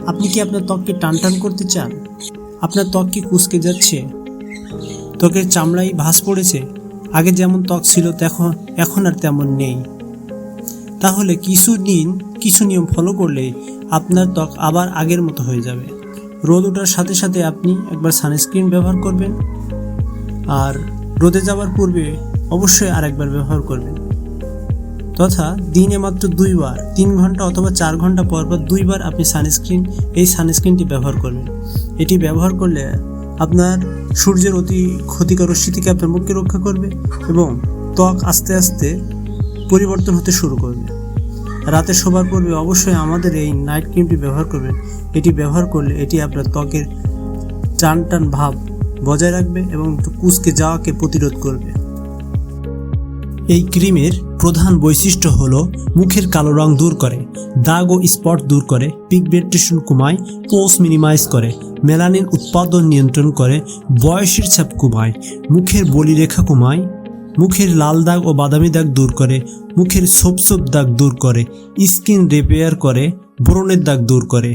আপনি কি আপনার ত্বককে টানটান করতে চান? আপনার ত্বক কি কুঁচকে যাচ্ছে? ত্বকের চামড়ায় ভাঁজ পড়েছে? আগে যেমন ত্বক ছিল এখন আর তেমন নেই। তাহলে কিছু নিয়ম ফলো করলে আপনার ত্বক আবার আগের মতো হয়ে যাবে। রোদ ওঠার সাথে সাথে আপনি একবার সানস্ক্রিন ব্যবহার করবেন, আর রোদে যাওয়ার পূর্বে অবশ্যই আরেকবার ব্যবহার করবেন। তথা দিনে মাত্র 2 বার, 3 ঘন্টা অথবা 4 ঘন্টা পর পর 2 বার আপনি এই সানস্ক্রিনটি ব্যবহার করবেন। এটি ব্যবহার করলে আপনার সূর্যের অতি ক্ষতিকর রশ্মি থেকে আপনার মুখকে রক্ষা করবে এবং ত্বক আস্তে আস্তে পরিবর্তন হতে শুরু করবে। রাতে শোবার পূর্বে অবশ্যই আমাদের এই নাইট ক্রিমটি ব্যবহার করবেন। এটি ব্যবহার করলে এটি আপনার ত্বকের টান টান ভাব বজায় রাখবে এবং কুঁচকে যাওয়াকে প্রতিরোধ করবে। এই ক্রিমের প্রধান বৈশিষ্ট্য হলো মুখের কালো রং দূর করে, দাগ ও স্পট দূর করে, পিগমেন্টেশন কমায়, পোস মিনিমাইজ করে, মেলানিন উৎপাদন নিয়ন্ত্রণ করে, বয়সের ছাপ কমায়, মুখের বলিরেখা কমায়, মুখের লাল দাগ ও বাদামি দাগ দূর করে, মুখের ছোপ ছোপ দাগ দূর করে, স্কিন রিপেয়ার করে, ব্রণের দাগ দূর করে।